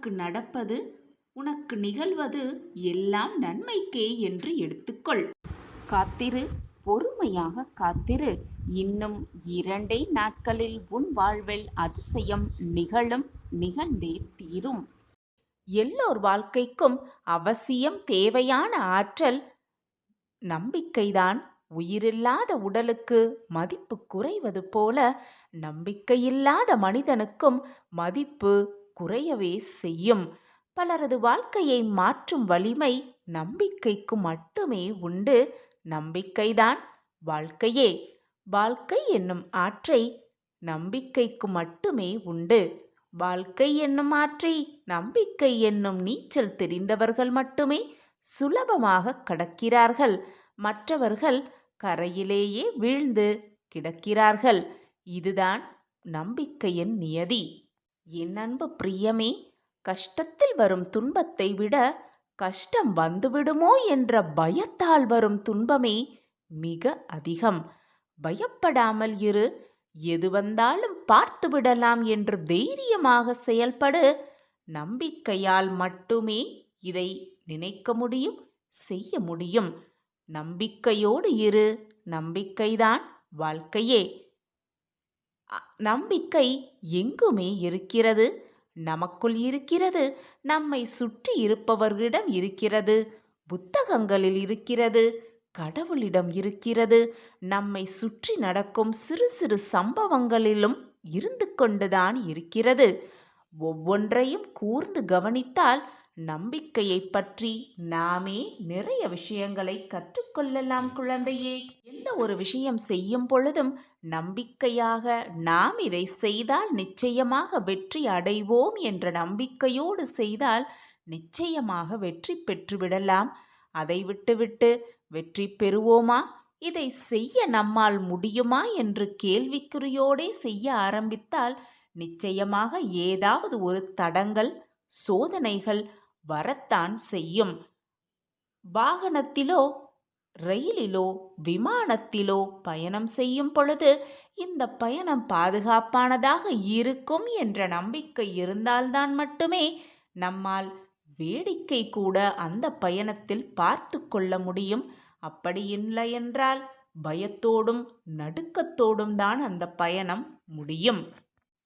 உனக்கு நடப்பது, உனக்கு நிகழ்வது எல்லாம் நன்மைக்கே என்று எடுத்துக்கொள். காத்திரு, பொறுமையாக காத்திரு. இன்னும் 2 நாட்களில் உன் வாழ்வில் அதிசயம் நிகழும், நிகழ்ந்தே தீரும். எல்லோர் வாழ்க்கைக்கும் அவசியம் தேவையான ஆற்றல் நம்பிக்கைதான். உயிரில்லாத உடலுக்கு மதிப்பு குறைவது போல நம்பிக்கையில்லாத மனிதனுக்கும் மதிப்பு குறையவே செய்யும். பலரது வாழ்க்கையை மாற்றும் வலிமை நம்பிக்கைக்கு மட்டுமே உண்டு. நம்பிக்கைதான் வாழ்க்கையே. வாழ்க்கை என்னும் ஆற்றை நம்பிக்கைக்கு மட்டுமே உண்டு. வாழ்க்கை என்னும் ஆற்றை நம்பிக்கை என்னும் நீச்சல் தெரிந்தவர்கள் மட்டுமே சுலபமாக கடக்கிறார்கள். மற்றவர்கள் கரையிலேயே வீழ்ந்து கிடக்கிறார்கள். இதுதான் நம்பிக்கையின் நியதி. என் அன்பு பிரியமே, கஷ்டத்தில் வரும் துன்பத்தை விட கஷ்டம் வந்துவிடுமோ என்ற பயத்தால் வரும் துன்பமே மிக அதிகம். பயப்படாமல் இரு. எது வந்தாலும் பார்த்து விடலாம் என்று தைரியமாக செயல்படு. நம்பிக்கையால் மட்டுமே இதை நினைக்க முடியும், செய்ய முடியும். நம்பிக்கையோடு இரு. நம்பிக்கைதான் வாழ்க்கையே. நம்பிக்கை எங்குமே இருக்கிறது. நமக்குள் இருக்கிறது, நம்மை சுற்றி இருப்பவர்களிடம் இருக்கிறது, புத்தகங்களில் இருக்கிறது, கடவுளிடம் இருக்கிறது, நம்மை சுற்றி நடக்கும் சிறு சிறு சம்பவங்களிலும் இருந்து கொண்டுதான் இருக்கிறது. ஒவ்வொன்றையும் கூர்ந்து கவனித்தால் நம்பிக்கையை பற்றி நாமே நிறைய விஷயங்களை கற்றுக்கொள்ளலாம் குழந்தையே. எந்த ஒரு விஷயம் செய்யும் பொழுதும் நம்பிக்கையாக நாம் இதை செய்தால் நிச்சயமாக வெற்றி அடைவோம் என்ற நம்பிக்கையோடு செய்தால் நிச்சயமாக வெற்றி பெற்றுவிடலாம். அதை விட்டுவிட்டு வெற்றி பெறுவோமா, இதை செய்ய நம்மால் முடியுமா என்று கேள்விக்குறியோடே செய்ய ஆரம்பித்தால் நிச்சயமாக ஏதாவது ஒரு தடங்கள், சோதனைகள் வரத்தான் செய்யும். வாகனத்திலோ, ரயிலிலோ, விமானத்திலோ பயணம் செய்யும் பொழுது இந்த பயணம் பாதுகாப்பானதாக இருக்கும் என்ற நம்பிக்கை இருந்தால்தான் மட்டுமே நம்மால் வேடிக்கை கூட அந்த பயணத்தில் பார்த்து கொள்ள முடியும். அப்படி இல்லை என்றால் பயத்தோடும் நடுக்கத்தோடும் தான் அந்த பயணம் முடியும்.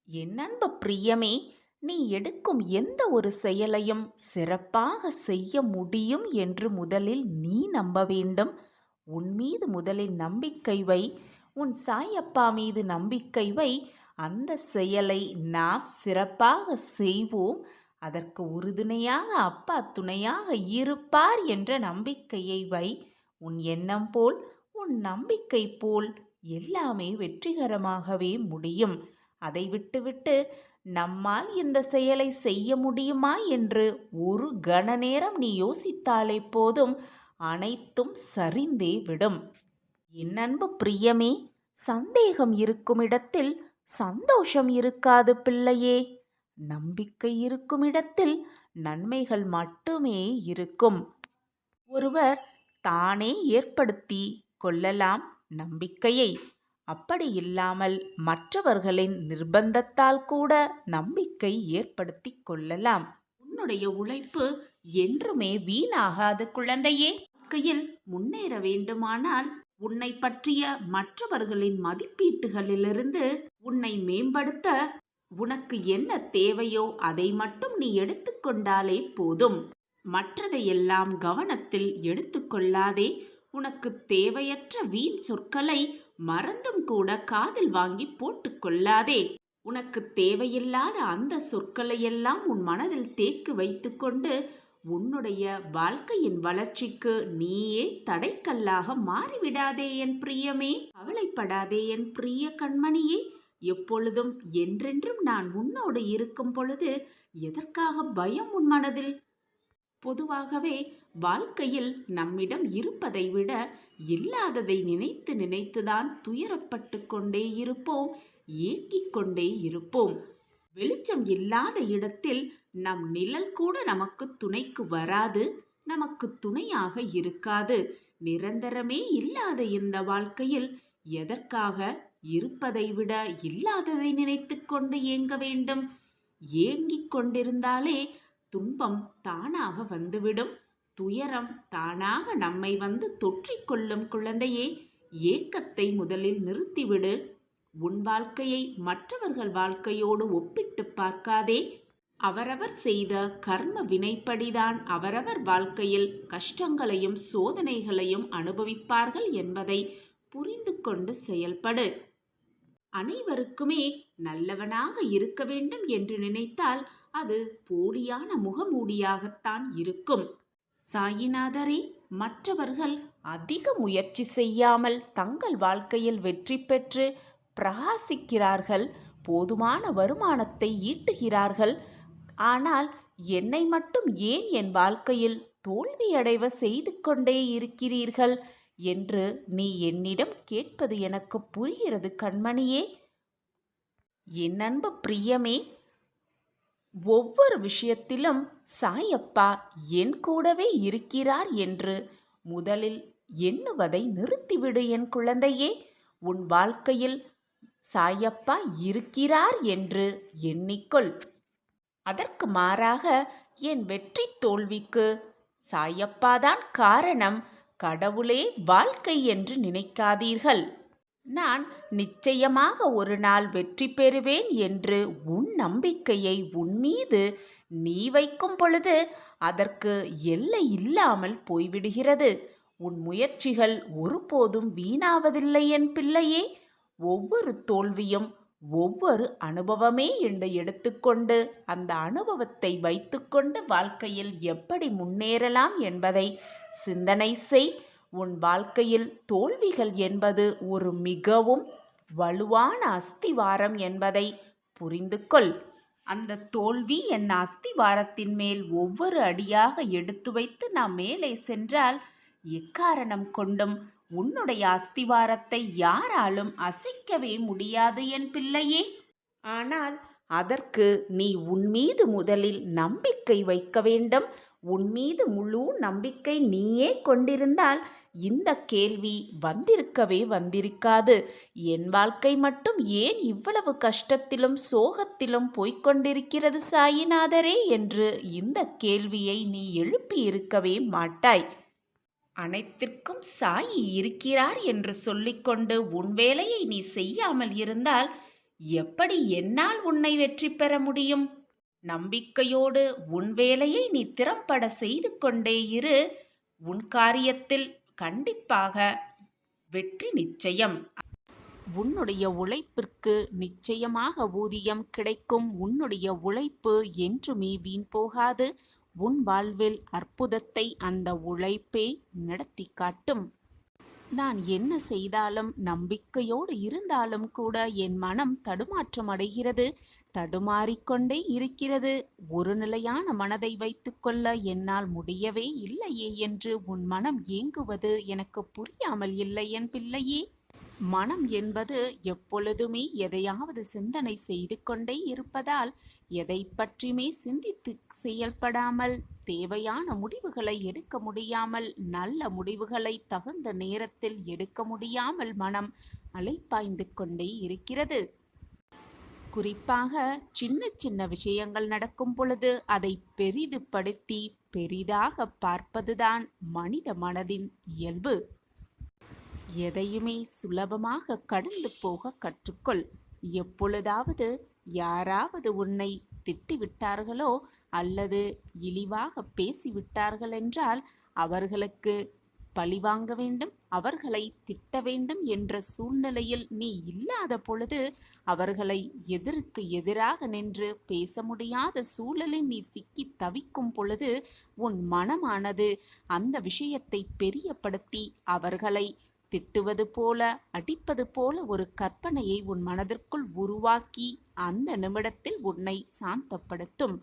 என் அன்பு பிரியமே, நீ எடுக்கும் எந்த ஒரு செயலையும் சிறப்பாக செய்ய முடியும் என்று முதலில் நீ நம்ப வேண்டும். உன் மீது முதலில் நம்பிக்கை வை. உன் சாயப்பா மீது நம்பிக்கை வை. அந்த செயலை நாம் சிறப்பாக செய்வோம். அதற்கு உறுதுணையாக அப்பா துணையாக இருப்பார் என்ற நம்பிக்கையை வை. உன் எண்ணம் போல், உன் நம்பிக்கை போல் எல்லாமே வெற்றிகரமாகவே முடியும். அதை விட்டுவிட்டு நம்மால் இந்த செயலை செய்ய முடியுமா என்று ஒரு கண நேரம் நீ யோசித்தாலே போதும், அனைத்தும் சரிந்தே விடும். என் அன்பு பிரியமே, சந்தேகம் இருக்கும் இடத்தில் சந்தோஷம் இருக்காது பிள்ளையே. நம்பிக்கை இருக்கும் இடத்தில் நன்மைகள் மட்டுமே இருக்கும். ஒருவர் தானே ஏற்படுத்தி கொள்ளலாம் நம்பிக்கையை. அப்படி இல்லாமல் மற்றவர்களின் நிர்பந்தத்தால் கூட நம்பிக்கை ஏற்படுத்தி கொள்ளலாம். உன்னுடைய உழைப்பு என்றுமே வீணாகாது குழந்தையே. வாழ்க்கையில் முன்னேற வேண்டுமானால் உன்னை பற்றிய மற்றவர்களின் மதிப்பீட்டுகளிலிருந்து உன்னை மேம்படுத்த உனக்கு என்ன தேவையோ அதை மட்டும் நீ எடுத்துக்கொண்டாலே போதும். மற்றதையெல்லாம் கவனத்தில் எடுத்துக்கொள்ளாதே. உனக்கு தேவையற்ற வீண் சொற்களை மறந்தும் கூட காதில் வாங்கி போட்டுக் கொள்ளாதே. உனக்கு தேவையில்லாத அந்த சொற்களையெல்லாம் உன் மனதில் தேக்கி வைத்துக்கொண்டு உன்னுடைய வாழ்க்கையின் வளர்ச்சிக்கு நீயே தடைக்கல்லாக மாறிவிடாதே என் பிரியமே. கவலைப்படாதே என் பிரிய கண்மணியே. எப்பொழுதும் என்றென்றும் நான் உன்னோடு இருக்கும் பொழுது எதற்காக பயம் உன் மனதில்? பொதுவாகவே வாழ்க்கையில் நம்மிடம் இருப்பதை விட இல்லாததை நினைத்து நினைத்துதான் துயரப்பட்டு கொண்டே இருப்போம், ஏங்கிக் கொண்டே இருப்போம். வெளிச்சம் இல்லாத இடத்தில் நம் நிழல் கூட நமக்கு துணைக்கு வராது, நமக்கு துணையாக இருக்காது. நிரந்தரமே இல்லாத இந்த வாழ்க்கையில் எதற்காக இருப்பதை விட இல்லாததை நினைத்து கொண்டு ஏங்க வேண்டும்? ஏங்கிக் கொண்டிருந்தாலே துன்பம் தானாக வந்துவிடும். துயரம் தானாக நம்மை வந்து தொற்றிக்கொள்ளும். குழந்தையே, ஏக்கத்தை முதலில் நிறுத்திவிடு. உன் வாழ்க்கையை மற்றவர்கள் வாழ்க்கையோடு ஒப்பிட்டு பார்க்காதே. அவரவர் செய்த கர்ம வினைப்படிதான் அவரவர் வாழ்க்கையில் கஷ்டங்களையும் சோதனைகளையும் அனுபவிப்பார்கள் என்பதை புரிந்து கொண்டு செயல்படு. அனைவருக்குமே நல்லவனாக இருக்க வேண்டும் என்று நினைத்தால் அது போலியான முகமூடியாகத்தான் இருக்கும். சாயிநாதரே, மற்றவர்கள் அதிக முயற்சி செய்யாமல் தங்கள் வாழ்க்கையில் வெற்றி பெற்று பிரகாசிக்கிறார்கள், போதுமான வருமானத்தை ஈட்டுகிறார்கள். ஆனால் என்னை மட்டும் ஏன் என் வாழ்க்கையில் தோல்வியடைவ செய்து கொண்டே இருக்கிறீர்கள் என்று நீ என்னிடம் கேட்பது எனக்கு புரிகிறது கண்மணியே. என் அன்பு பிரியமே, ஒவ்வொரு விஷயத்திலும் சாயப்பா என் கூடவே இருக்கிறார் என்று முதலில் எண்ணுவதை நிறுத்திவிடு என் குழந்தையே. உன் வாழ்க்கையில் சாயப்பா இருக்கிறார் என்று எண்ணிக்கொள். அதற்கு மாறாக என் வெற்றி தோல்விக்கு சாயப்பாதான் காரணம், கடவுளே வாழ்க்கை என்று நினைக்காதீர்கள். நான் நிச்சயமாக ஒரு நாள் வெற்றி பெறுவேன் என்று உன் நம்பிக்கையை உன்மீது நீ வைக்கும் பொழுது அதற்கு எல்லை இல்லாமல் போய்விடுகிறது. உன் முயற்சிகள் ஒருபோதும் வீணாவதில்லை என் பிள்ளையே. ஒவ்வொரு தோல்வியும் ஒவ்வொரு அனுபவமே என்று எடுத்துக்கொண்டு அந்த அனுபவத்தை வைத்துக்கொண்டு வாழ்க்கையில் எப்படி முன்னேறலாம் என்பதை சிந்தனை செய். உன் வாழ்க்கையில் தோல்விகள் என்பது ஒரு மிகவும் வலுவான அஸ்திவாரம் என்பதை புரிந்து கொள். அந்த தோல்வி என் அஸ்திவாரத்தின் மேல் ஒவ்வொரு அடியாக எடுத்து வைத்து நாம் மேலே சென்றால் எக்காரணம் கொண்டும் உன்னுடைய அஸ்திவாரத்தை யாராலும் அசைக்கவே முடியாது என் பிள்ளையே. ஆனால் அதற்கு நீ உன்மீது முதலில் நம்பிக்கை வைக்க வேண்டும். உன்மீது முழு நம்பிக்கை நீயே கொண்டிருந்தால் இந்த கேள்வி வந்திருக்காது. என் வாழ்க்கை மட்டும் ஏன் இவ்வளவு கஷ்டத்திலும் சோகத்திலும் போய்கொண்டிருக்கிறது சாயிநாதரே என்று இந்த கேள்வியை நீ எழுப்பி இருக்கவே மாட்டாய். அனைத்திற்கும் சாயி இருக்கிறார் என்று சொல்லிக்கொண்டு உன் வேலையை நீ செய்யாமல் இருந்தால் எப்படி என்னால் உன்னை வெற்றி பெற முடியும்? நம்பிக்கையோடு உன் வேலையை நீ திறம்பட செய்து கொண்டே இரு. உன் காரியத்தில் கண்டிப்பாக வெற்றி நிச்சயம். உன்னுடைய உழைப்பிற்கு நிச்சயமாக ஊதியம் கிடைக்கும். உன்னுடைய உழைப்பு என்றுமே வீண் போகாது. உன் வாழ்வில் அற்புதத்தை அந்த உழைப்பே நடத்தி காட்டும். நான் என்ன செய்தாலும் நம்பிக்கையோடு இருந்தாலும் கூட என் மனம் தடுமாற்றம் அடைகிறது, தடுமாறிக்கொண்டே இருக்கிறது. ஒரு நிலையான மனதை வைத்துக்கொள்ள என்னால் முடியவே இல்லையே என்று உன் மனம் ஏங்குவது எனக்கு புரியாமல் இல்லை என் பிள்ளையே. மனம் என்பது எப்பொழுதுமே எதையாவது சிந்தனை செய்து கொண்டே இருப்பதால் எதை பற்றியுமே சிந்தித்து செயல்படாமல் தேவையான முடிவுகளை எடுக்க முடியாமல், நல்ல முடிவுகளை தகுந்த நேரத்தில் எடுக்க முடியாமல் மனம் அலைப்பாய்ந்து கொண்டே இருக்கிறது. குறிப்பாக சின்ன சின்ன விஷயங்கள் நடக்கும் பொழுது அதை பெரிதுபடுத்தி பெரிதாக பார்ப்பதுதான் மனித மனதின் இயல்பு. எதையுமே சுலபமாக கடந்து போக கற்றுக்கொள். எப்பொழுதாவது யாராவது உன்னை திட்டிவிட்டார்களோ அல்லது இழிவாக பேசிவிட்டார்கள் என்றால் அவர்களுக்கு பழிவாங்க வேண்டும், அவர்களை திட்ட வேண்டும் என்ற சூழ்நிலையில் நீ இல்லாத பொழுது, அவர்களை எதிருக்கு எதிராக நின்று பேச முடியாத சூழலில் நீ சிக்கி தவிக்கும் பொழுது உன் மனமானது அந்த விஷயத்தை பெரியப்படுத்தி அவர்களை திட்டுவது போல, அடிப்பது போல ஒரு கற்பனையை உன் மனதிற்குள் உருவாக்கி அந்த நிமிடத்தில் உன்னை சாந்தப்படுத்தும்.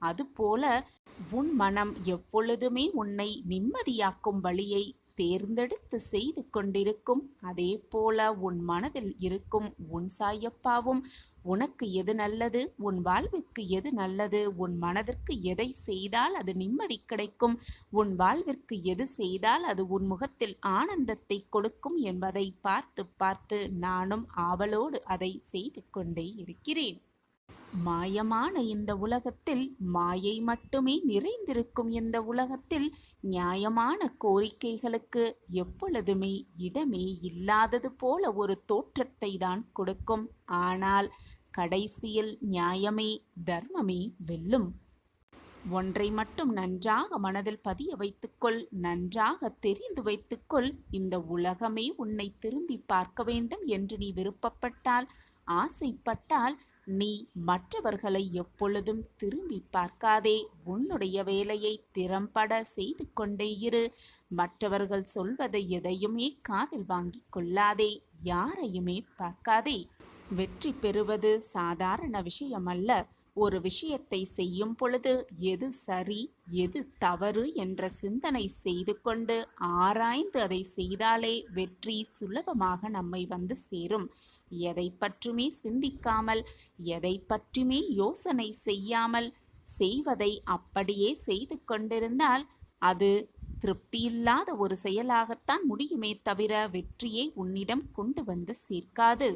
அதுபோல உன் மனம் எப்பொழுதுமே உன்னை நிம்மதியாக்கும் வழியை தேர்ந்தெடுத்து செய்து கொண்டிருக்கும். அதே போல உன் மனதில் இருக்கும் உன் சாயப்பாவும் உனக்கு எது நல்லது, உன் வாழ்விற்கு எது நல்லது, உன் மனதிற்கு எதை செய்தால் அது நிம்மதி கிடைக்கும், உன் வாழ்விற்கு எது செய்தால் அது உன் முகத்தில் ஆனந்தத்தை கொடுக்கும் என்பதை பார்த்து பார்த்து நானும் ஆவலோடு அதை செய்து கொண்டே இருக்கிறேன். மாயமான இந்த உலகத்தில், மாயை மட்டுமே நிறைந்திருக்கும் இந்த உலகத்தில், நியாயமான கோரிக்கைகளுக்கு எப்பொழுதுமே இடமே இல்லாதது போல ஒரு தோற்றத்தை தான் கொடுக்கும். ஆனால் கடைசியில் நியாயமே, தர்மமே வெல்லும். ஒன்றை மட்டும் நன்றாக மனதில் பதிய வைத்துக்கொள், நன்றாக தெரிந்து வைத்துக்கொள். இந்த உலகமே உன்னை திரும்பி பார்க்க வேண்டும் என்று நீ விருப்பப்பட்டால், ஆசைப்பட்டால், நீ மற்றவர்களை எப்பொழுதும் திரும்பி பார்க்காதே. உன்னுடைய வேலையை திறம்பட செய்து கொண்டே இரு. மற்றவர்கள் சொல்வதை எதையுமே காதில் வாங்கிக் கொள்ளாதே. யாரையுமே பார்க்காதே. வெற்றி பெறுவது சாதாரண விஷயமல்ல. ஒரு விஷயத்தை செய்யும் பொழுது எது சரி எது தவறு என்ற சிந்தனை செய்து கொண்டு ஆராய்ந்து அதை செய்தாலே வெற்றி சுலபமாக நம்மை வந்து சேரும். எதை பற்றுமே சிந்திக்காமல், எதை பற்றுமே யோசனை செய்யாமல் செய்வதை அப்படியே செய்து கொண்டிருந்தால் அது திருப்தியில்லாத ஒரு செயலாகத்தான் முடியுமே தவிர வெற்றியை உன்னிடம் கொண்டு வந்து சேர்க்காது.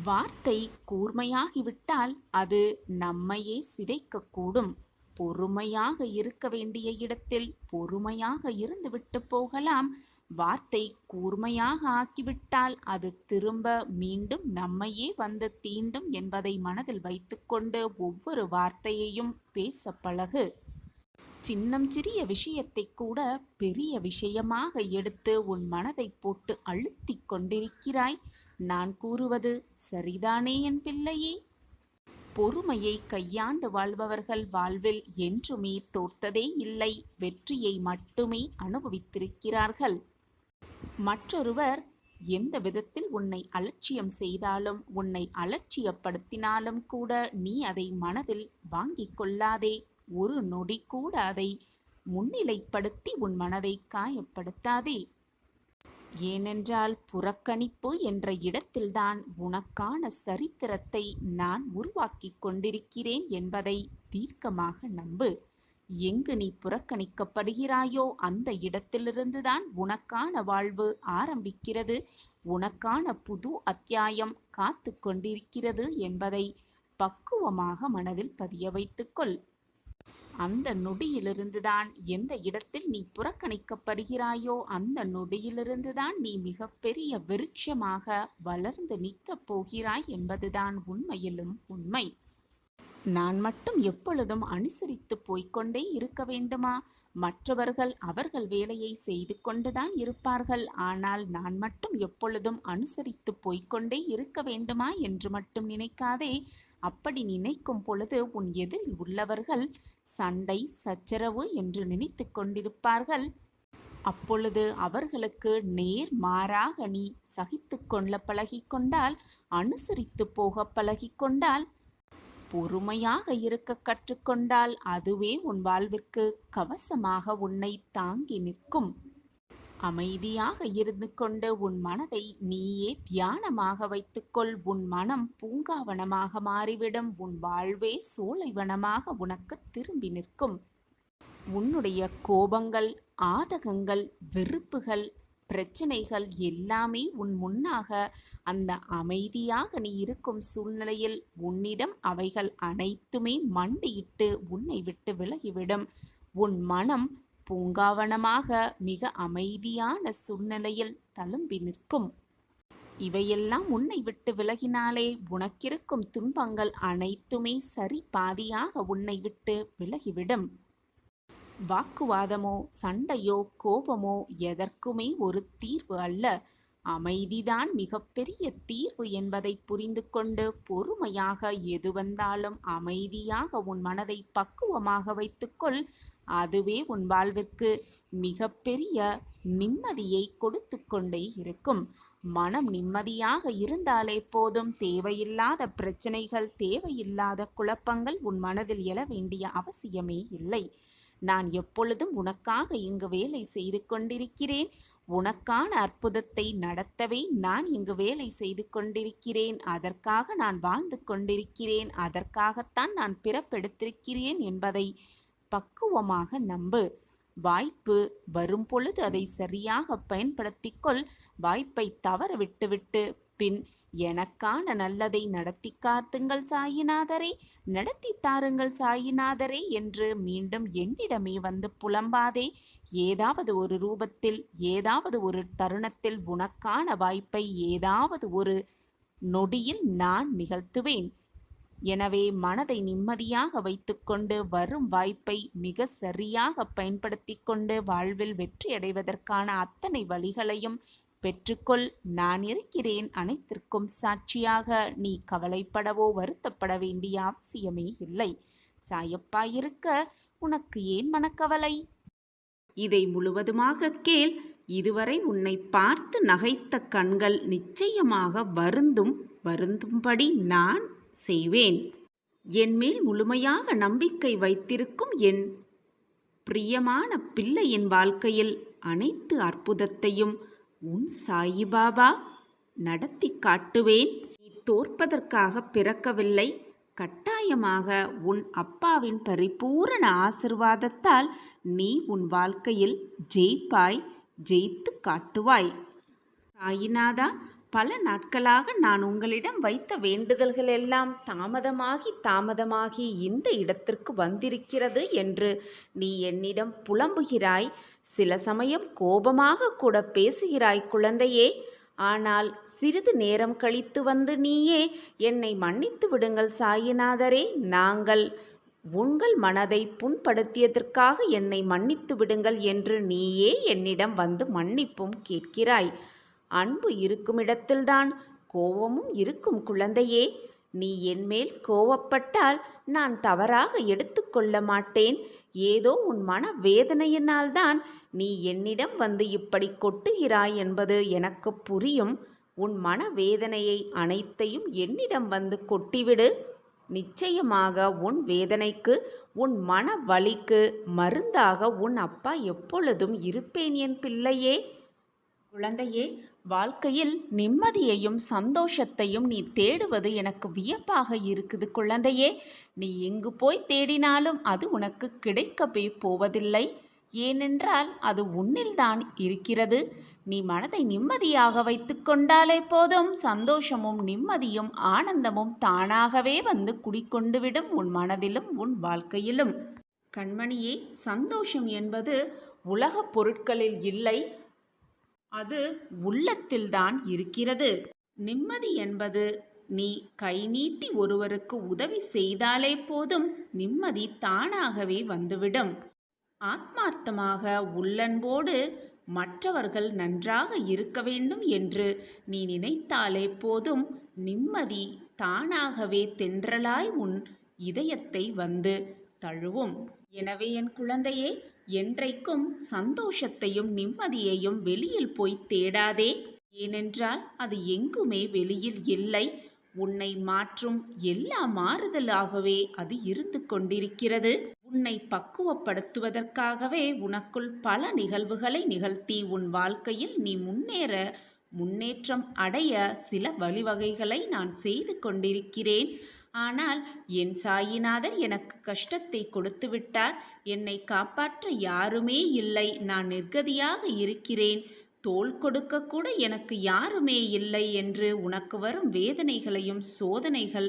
வார்த்தை கூர்மையாகிவிட்டால் அது நம்மையே சிதைக்கக்கூடும். பொறுமையாக இருக்க வேண்டிய இடத்தில் பொறுமையாக இருந்துவிட்டு போகலாம். வார்த்தை கூர்மையாக ஆக்கிவிட்டால் அது திரும்ப மீண்டும் நம்மையே வந்து தீண்டும் என்பதை மனதில் வைத்துக்கொண்டு ஒவ்வொரு வார்த்தையையும் பேச பழகு. சின்னம் சிறிய விஷயத்தை கூட பெரிய விஷயமாக எடுத்து உன் மனதை போட்டு அழுத்தி கொண்டிருக்கிறாய். நான் கூறுவது சரிதானே என் பிள்ளையே? பொறுமையை கையாண்டு வாழ்பவர்கள் வாழ்வில் என்றுமே தோற்றதே இல்லை, வெற்றியை மட்டுமே அனுபவித்திருக்கிறார்கள். மற்றொருவர் எந்த விதத்தில் உன்னை அலட்சியம் செய்தாலும், உன்னை அலட்சியப்படுத்தினாலும் கூட நீ அதை மனதில் வாங்கிக் கொள்ளாதே. ஒரு நொடி கூட அதை முன்னிலைப்படுத்தி உன் மனதை காயப்படுத்தாதே. ஏனென்றால் புறக்கணிப்பு என்ற இடத்தில்தான் உனக்கான சரித்திரத்தை நான் உருவாக்கி கொண்டிருக்கிறேன் என்பதை தீர்க்கமாக நம்பு. எங்கு நீ புறக்கணிக்கப்படுகிறாயோ அந்த இடத்திலிருந்துதான் உனக்கான வாழ்வு ஆரம்பிக்கிறது. உனக்கான புது அத்தியாயம் காத்து கொண்டிருக்கிறது என்பதை பக்குவமாக மனதில் பதிய வைத்துக்கொள். அந்த நொடியிலிருந்துதான், எந்த இடத்தில் நீ புறக்கணிக்கப்படுகிறாயோ அந்த நொடியிலிருந்துதான் நீ மிகப்பெரிய விருட்சமாக வளர்ந்து நிற்கப் போகிறாய் என்பதுதான் உண்மையிலும் உண்மை. நான் மட்டும் எப்பொழுதும் அனுசரித்து போய்கொண்டே இருக்க வேண்டுமா? மற்றவர்கள் அவர்கள் வேலையை செய்து கொண்டுதான் இருப்பார்கள். ஆனால் நான் மட்டும் எப்பொழுதும் அனுசரித்து போய்கொண்டே இருக்க வேண்டுமா என்று மட்டும் நினைக்காதே. அப்படி நினைக்கும் பொழுது உன் எதிரில் உள்ளவர்கள் சண்டை சச்சரவு என்று நினைத்து கொண்டிருப்பார்கள். அப்பொழுது அவர்களுக்கு நேர் மாறாக நீ சகித்து கொள்ள பழகிக்கொண்டால், அனுசரித்து போக பழகிக்கொண்டால், பொறுமையாக இருக்க கற்றுக்கொண்டால் அதுவே உன் வாழ்விற்கு கவசமாக உன்னை தாங்கி நிற்கும். அமைதியாக இருந்து கொண்டு உன் மனதை நீயே தியானமாக வைத்துக்கொள். உன் மனம் பூங்காவனமாக மாறிவிடும். உன் வாழ்வே சோலைவனமாக உனக்கு திரும்பி நிற்கும். உன்னுடைய கோபங்கள், ஆதகங்கள், வெறுப்புகள், பிரச்சனைகள் எல்லாமே உன் முன்னாக அந்த அமைதியாக நீ இருக்கும் சூழ்நிலையில் உன்னிடம் அவைகள் அனைத்துமே மண்டியிட்டு உன்னை விட்டு விலகிவிடும். உன் மனம் பூங்காவனமாக மிக அமைதியான சூழ்நிலையில் தழும்பி நிற்கும். இவையெல்லாம் உன்னை விட்டு விலகினாலே உனக்கிருக்கும் துன்பங்கள் அனைத்துமே சரி பாதியாக உன்னை விட்டு விலகிவிடும். வாக்குவாதமோ சண்டையோ கோபமோ எதற்குமே ஒரு தீர்வு அல்ல. அமைதிதான் மிகப்பெரிய தீர்வு என்பதை புரிந்து கொண்டு பொறுமையாக எது வந்தாலும் அமைதியாக உன் மனதை பக்குவமாக வைத்துக்கொள். அதுவே உன் வாழ்விற்கு மிகப்பெரிய நிம்மதியை கொடுத்து கொண்டே இருக்கும். மனம் நிம்மதியாக இருந்தாலே போதும். தேவையில்லாத பிரச்சனைகள், தேவையில்லாத குழப்பங்கள் உன் மனதில் எழ வேண்டிய அவசியமே இல்லை. நான் எப்பொழுதும் உனக்காக இங்கு வேலை செய்து கொண்டிருக்கிறேன். உனக்கான அற்புதத்தை நடத்தவே நான் இங்கு வேலை செய்து கொண்டிருக்கிறேன். அதற்காக நான் வாழ்ந்து கொண்டிருக்கிறேன். அதற்காகத்தான் நான் பிறப்பெடுத்திருக்கிறேன் என்பதை பக்குவமாக நம்பு. வாய்ப்பு வரும் பொழுது அதை சரியாக பயன்படுத்திக்கொள். வாய்ப்பை தவற விட்டுவிட்டு பின் எனக்கான நல்லதை நடத்தி காத்துங்கள் சாயிநாதரே, நடத்தி தாருங்கள் சாயிநாதரே என்று மீண்டும் என்னிடமே வந்து புலம்பாதே. ஏதாவது ஒரு ரூபத்தில், ஏதாவது ஒரு தருணத்தில் உனக்கான வாய்ப்பை ஏதாவது ஒரு நொடியில் நான் நிகழ்த்துவேன். எனவே மனதை நிம்மதியாக வைத்துக்கொண்டு வரும் வாய்ப்பை மிக சரியாக பயன்படுத்தி கொண்டு வாழ்வில் வெற்றியடைவதற்கான அத்தனை வழிகளையும் பெற்றுக்கொள். நான் இருக்கிறேன் அனைத்திற்கும் சாட்சியாக. நீ கவலைப்படவோ வருத்தப்பட வேண்டிய அவசியமே இல்லை. சாயப்பா இருக்க உனக்கு ஏன் மனக்கவலை? இதை முழுவதுமாக கேள். இதுவரை உன்னை பார்த்து நகைத்த கண்கள் நிச்சயமாக வருந்தும்படி நான் செய்வேன். என்மேல் முழுமையாக நம்பிக்கை வைத்திருக்கும் என் பிரியமான பிள்ளையின் வாழ்க்கையில் அனைத்து அற்புதத்தையும் உன் சாயிபாபா நடத்தி காட்டுவேன். நீ தோற்பதற்காக பிறக்கவில்லை. கட்டாயமாக உன் அப்பாவின் பரிபூரண ஆசிர்வாதத்தால் நீ உன் வாழ்க்கையில் ஜெயிப்பாய், ஜெயித்து காட்டுவாய். சாயிநாதா, பல நாட்களாக நான் உங்களிடம் வைத்த வேண்டுதல்கள் எல்லாம் தாமதமாகி இந்த இடத்திற்கு வந்திருக்கிறது என்று நீ என்னிடம் புலம்புகிறாய். சில சமயம் கோபமாக கூட பேசுகிறாய் குழந்தையே. ஆனால் சிறிது நேரம் கழித்து வந்து நீயே என்னை மன்னித்து விடுங்கள் சாயிநாதரே, நாங்கள் உங்கள் மனதை புண்படுத்தியதற்காக என்னை மன்னித்து விடுங்கள் என்று நீயே என்னிடம் வந்து மன்னிப்பும் கேட்கிறாய். அன்பு இருக்கும் இடத்தில்தான் கோபமும் இருக்கும் குழந்தையே. நீ என்மேல் கோபப்பட்டால் நான் தவறாக எடுத்துக்கொள்ள மாட்டேன். ஏதோ உன் மன வேதனையினால்தான் நீ என்னிடம் வந்து இப்படி கொட்டுகிறாய் என்பது எனக்கு புரியும். உன் மன வேதனையை அனைத்தையும் என்னிடம் வந்து கொட்டிவிடு. நிச்சயமாக உன் வேதனைக்கு, உன் மன வலிக்கு மருந்தாக உன் அப்பா எப்பொழுதும் இருப்பேன் என் பிள்ளையே. குழந்தையே, வாழ்க்கையில் நிம்மதியையும் சந்தோஷத்தையும் நீ தேடுவது எனக்கு வியப்பாக இருக்குது குழந்தையே. நீ எங்கு போய் தேடினாலும் அது உனக்கு கிடைக்கவே போவதில்லை. ஏனென்றால் அது உன்னில்தான் இருக்கிறது. நீ மனதை நிம்மதியாக வைத்து கொண்டாலே போதும், சந்தோஷமும் நிம்மதியும் ஆனந்தமும் தானாகவே வந்து குடிக்கொண்டுவிடும் உன் மனதிலும் உன் வாழ்க்கையிலும். கண்மணியே, சந்தோஷம் என்பது உலக பொருட்களில் இல்லை, அது உள்ளத்தில்தான் இருக்கிறது. நிம்மதி என்பது நீ கை நீட்டி ஒருவருக்கு உதவி செய்தாலே போதும், நிம்மதி தானாகவே வந்துவிடும். ஆத்மார்த்தமாக உள்ளன்போடு மற்றவர்கள் நன்றாக இருக்க வேண்டும் என்று நீ நினைத்தாலே போதும், நிம்மதி தானாகவே தென்றலாய் உன் இதயத்தை வந்து தழுவும். எனவே என் குழந்தையே, என்றைக்கும் சந்தோஷத்தையும் நிம்மதியையும் வெளியில் போய் தேடாதே. ஏனென்றால் அது எங்குமே வெளியில் இல்லை. உன்னை மாற்றும் எல்லா மாறுதலாகவே அது இருந்து கொண்டிருக்கிறது. உன்னை பக்குவப்படுத்துவதற்காகவே உனக்குள் பல நிகழ்வுகளை நிகழ்த்தி உன் வாழ்க்கையில் நீ முன்னேற்றம் அடைய சில வழிவகைகளை நான் செய்து கொண்டிருக்கிறேன். ஆனால் என் சாயிநாதர் எனக்கு கஷ்டத்தை கொடுத்து விட்டார். என்னை காப்பாற்ற யாருமே இல்லை. நான் நிர்கதியாக இருக்கிறேன். தோள் கொடுக்க கூட எனக்கு யாருமே இல்லை என்று உனக்கு வரும் வேதனைகளையும் சோதனைகள்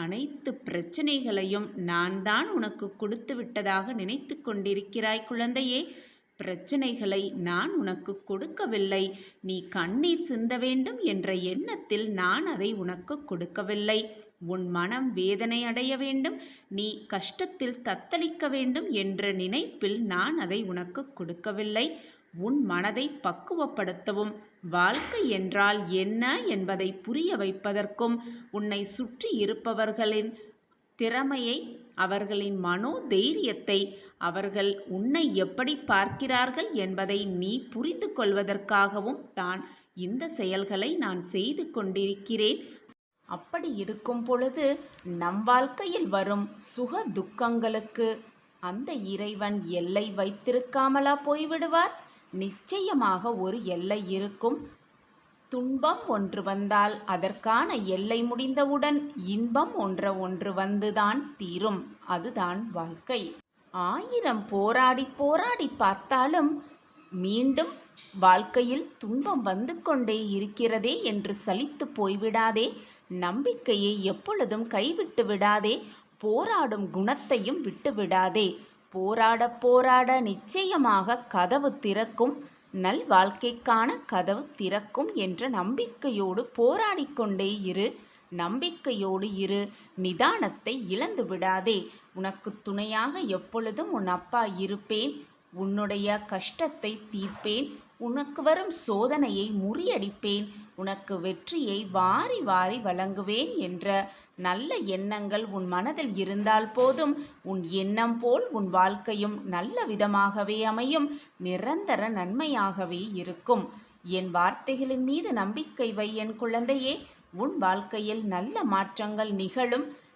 அனைத்து பிரச்சனைகளையும் நான் தான் உனக்கு கொடுத்து விட்டதாக நினைத்து கொண்டிருக்கிறாய் குழந்தையே. பிரச்சனைகளை நான் உனக்கு கொடுக்கவில்லை. நீ கண்ணீர் சிந்த வேண்டும் என்ற எண்ணத்தில் நான் அதை உனக்கு கொடுக்கவில்லை. உன் மனம் வேதனை அடைய வேண்டும், நீ கஷ்டத்தில் தத்தளிக்க வேண்டும் என்ற நினைப்பில் நான் அதை உனக்கு கொடுக்கவில்லை. உன் மனதை பக்குவப்படுத்தவும், வாழ்க்கை என்றால் என்ன என்பதை புரிய வைப்பதற்கும், உன்னை சுற்றி இருப்பவர்களின் திறமையை, அவர்களின் மனோதைரியத்தை, அவர்கள் உன்னை எப்படி பார்க்கிறார்கள் என்பதை நீ புரிந்து கொள்வதற்காகவும் தான் இந்த செயல்களை நான் செய்து கொண்டிருக்கிறேன். அப்படி இருக்கும் பொழுது நம் வாழ்க்கையில் வரும் சுக துக்கங்களுக்கு அந்த இறைவன் எல்லை வைத்திருக்காமலா போய்விடுவார்? நிச்சயமாக ஒரு எல்லை இருக்கும். துன்பம் ஒன்று வந்தால் அதற்கான எல்லை முடிந்தவுடன் இன்பம் ஒன்று வந்துதான் தீரும். அதுதான் வாழ்க்கை. 1000 போராடி பார்த்தாலும் மீண்டும் வாழ்க்கையில் துன்பம் வந்து கொண்டே இருக்கிறதே என்று சலித்து போய்விடாதே. நம்பிக்கையை எப்பொழுதும் கைவிட்டு விடாதே. போராடும் குணத்தையும் விட்டு விடாதே. போராட போராட நிச்சயமாக கதவு திறக்கும். நல் வாழ்க்கைக்கான கதவு திறக்கும் என்ற நம்பிக்கையோடு போராடிக்கொண்டே இரு. நம்பிக்கையோடு இரு. நிதானத்தை இழந்து விடாதே. உனக்கு துணையாக எப்பொழுதும் உன் அப்பா இருப்பேன். உன்னுடைய கஷ்டத்தை தீர்ப்பேன். உனக்கு வரும் சோதனையை முறியடிப்பேன். உனக்கு வெற்றியை வாரி வாரி வழங்குவேன் என்ற நல்ல எண்ணங்கள் உன் மனதில் இருந்தால் போதும். உன் எண்ணம் போல் உன் வாழ்க்கையும் நல்ல விதமாகவே அமையும். நிரந்தர நன்மையாகவே இருக்கும். என் வார்த்தைகளின் மீது நம்பிக்கை வை என் குழந்தையே. உன் வாழ்க்கையில் நல்ல மாற்றங்கள்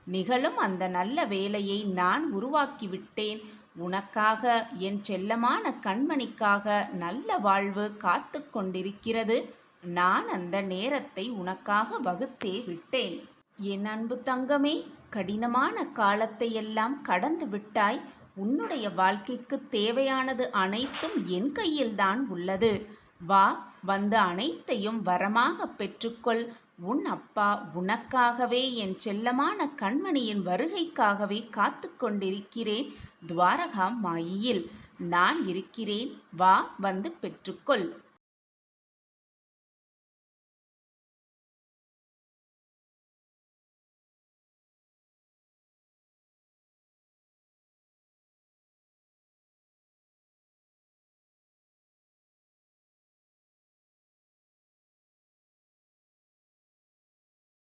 நிகழும். அந்த நல்ல வேலையை நான் உருவாக்கிவிட்டேன். உனக்காக, என் செல்லமான கண்மணிக்காக நல்ல வாழ்வு காத்து கொண்டிருக்கிறது. நான் அந்த நேரத்தை உனக்காக வகுத்தே விட்டேன். என் அன்பு தங்கமே, கடினமான காலத்தை எல்லாம் கடந்து விட்டாய். உன்னுடைய வாழ்க்கைக்கு தேவையானது அனைத்தும் என் கையில்தான் உள்ளது. வா, வந்து அனைத்தையும் வரமாக பெற்றுக்கொள். உன் அப்பா உனக்காகவே, என் செல்லமான கண்மணியின் வருகைக்காகவே காத்து கொண்டிருக்கிறேன். துவாரகா மாயியில் நான் இருக்கிறேன். வா, வந்து பெற்றுக்கொள்.